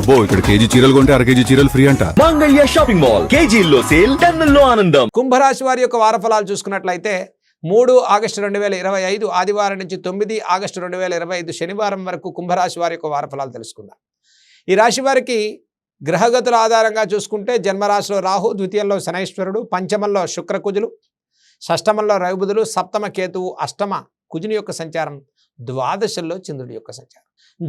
అబ్బో ఇక్కడ కేజీ చీరలు కొంటే అర కేజీ చీరలు ఫ్రీ అంట. మంగళ్య షాపింగ్ మాల్ కేజీల్లో సేల్, టన్నుల్లో ఆనందం. కుంభరాశి వారి యొక్క వారఫలాలు చూసుకున్నట్లయితే 3 ఆగస్టు 2025 ఆదివారం నుంచి 9 ఆగస్టు 2025 శనివారం వరకు కుంభరాశి వారి యొక్క వారఫలాలు తెలుసుకుందాం. ఈ రాశి వారికి గ్రహగతుల ఆధారంగా చూసుకుంటే జన్మరాశిలో రాహు, ద్వితీయంలో శనైశ్వరుడు, పంచమంలో శుక్రకుజులు, షష్టమంలో రవిబుధులు, సప్తమ కేతువు, అష్టమ కుజుని యొక్క సంచారం, ద్వాదశంలో చంద్రుడి యొక్క సంచారం.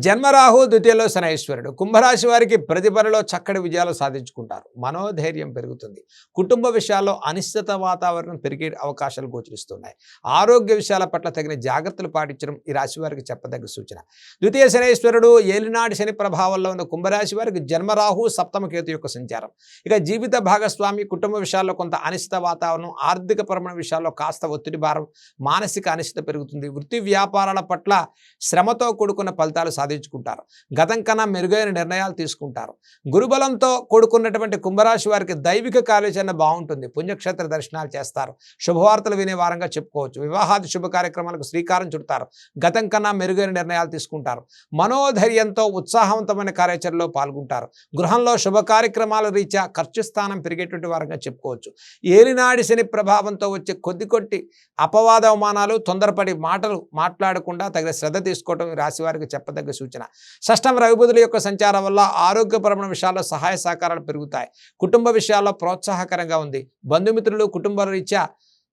జన్మరాహు, ద్వితీయంలో శనైశ్వరుడు. కుంభరాశి వారికి ప్రతి పనిలో చక్కటి విజయాలు సాధించుకుంటారు. మనోధైర్యం పెరుగుతుంది. కుటుంబ విషయాల్లో అనిశ్చిత వాతావరణం పెరిగే అవకాశాలు గోచరిస్తున్నాయి. ఆరోగ్య విషయాల పట్ల తగిన జాగ్రత్తలు పాటించడం ఈ రాశి వారికి చెప్పదగ్గ సూచన. ద్వితీయ శనైశ్వరుడు, ఏలినాటి శని ప్రభావంలో ఉన్న కుంభరాశి వారికి జన్మరాహు, సప్తమ కేతు యొక్క సంచారం. ఇక జీవిత భాగస్వామి, కుటుంబ విషయాల్లో కొంత అనిశ్చిత వాతావరణం, ఆర్థికపరమైన విషయాల్లో కాస్త ఒత్తిడి భారం, మానసిక అనిశ్చిత పెరుగుతుంది. వృత్తి వ్యాపారాల పట్ల శ్రమతో కూడుకున్న ఫలితాలు సాధించుకుంటారు. గతం కన్నా మెరుగైన నిర్ణయాలు తీసుకుంటారు. గురుబలంతో కూడుకున్నటువంటి కుంభరాశి వారికి దైవిక కార్యాచరణ బాగుంటుంది. పుణ్యక్షేత్ర దర్శనాలు చేస్తారు. శుభవార్తలు వినే వారంగా చెప్పుకోవచ్చు. వివాహాది శుభ కార్యక్రమాలకు శ్రీకారం చుడతారు. గతం కన్నా మెరుగైన నిర్ణయాలు తీసుకుంటారు. మనోధైర్యంతో ఉత్సాహవంతమైన కార్యాచరణలో పాల్గొంటారు. గృహంలో శుభ కార్యక్రమాల రీత్యా ఖర్చు స్థానం పెరిగేటువంటి వారంగా చెప్పుకోవచ్చు. ఏలినాడి శని ప్రభావంతో వచ్చే కొద్ది అపవాద అవమానాలు, తొందరపడి మాటలు మాట్లాడకుండా తగిన శ్రద్ధ తీసుకోవడం రాశి వారికి చెప్పదగ్గ సూచన. షష్టం రవిబుధుల యొక్క సంచారం వల్ల ఆరోగ్యపరమైన విషయాల్లో సహాయ సహకారాలు పెరుగుతాయి. కుటుంబ విషయాల్లో ప్రోత్సాహకరంగా ఉంది. బంధుమిత్రులు, కుటుంబాల రీత్యా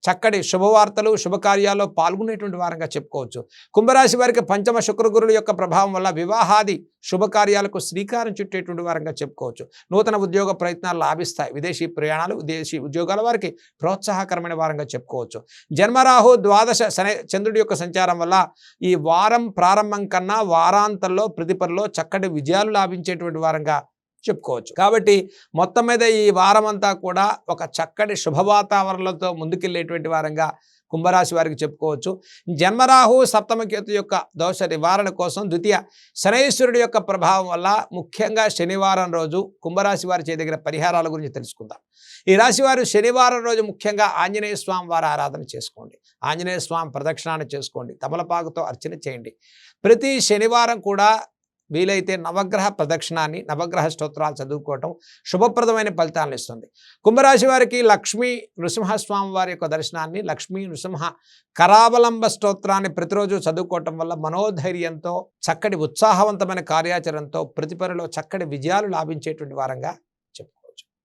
చక్కటి శుభవార్తలు, శుభకార్యాల్లో పాల్గొనేటువంటి వారంగా చెప్పుకోవచ్చు. కుంభరాశి వారికి పంచమ శుక్రగురుల యొక్క ప్రభావం వల్ల వివాహాది శుభకార్యాలకు శ్రీకారం చుట్టేటువంటి వారంగా చెప్పుకోవచ్చు. నూతన ఉద్యోగ ప్రయత్నాలు లాభిస్తాయి. విదేశీ ప్రయాణాలు, విదేశీ ఉద్యోగాల వారికి ప్రోత్సాహకరమైన వారంగా చెప్పుకోవచ్చు. జన్మరాహు, ద్వాదశ చంద్రుడి యొక్క సంచారం వల్ల ఈ వారం ప్రారంభం కన్నా వారాంతంలో ప్రతిపరిలో చక్కటి విజయాలు లాభించేటువంటి వారంగా చెప్పుకోవచ్చు. కాబట్టి మొత్తం మీద ఈ వారం అంతా కూడా ఒక చక్కటి శుభ వాతావరణంతో ముందుకెళ్ళేటువంటి వారంగా కుంభరాశి వారికి చెప్పుకోవచ్చు. జన్మరాహు, సప్తమకేతు యొక్క దోష నివారణ కోసం ద్వితీయ శనైశ్వరుడి యొక్క ప్రభావం వల్ల ముఖ్యంగా శనివారం రోజు కుంభరాశి వారి చేయదగిన పరిహారాల గురించి తెలుసుకుందాం. ఈ రాశి వారు శనివారం రోజు ముఖ్యంగా ఆంజనేయ స్వామి వారి ఆరాధన చేసుకోండి. ఆంజనేయ స్వామి ప్రదక్షిణాన్ని చేసుకోండి. తమలపాకుతో అర్చన చేయండి. ప్రతి శనివారం కూడా వీలైతే నవగ్రహ ప్రదక్షిణాన్ని, నవగ్రహ స్తోత్రాలు చదువుకోవటం శుభప్రదమైన ఫలితాలను ఇస్తుంది. కుంభరాశి వారికి లక్ష్మీ నృసింహస్వామి వారి యొక్క దర్శనాన్ని, లక్ష్మీ నృసింహ కరావలంబ స్తోత్రాన్ని ప్రతిరోజు చదువుకోవటం వల్ల మనోధైర్యంతో చక్కటి ఉత్సాహవంతమైన కార్యాచరణతో ప్రతి పనిలో చక్కటి విజయాలు లాభించేటువంటి వారంగా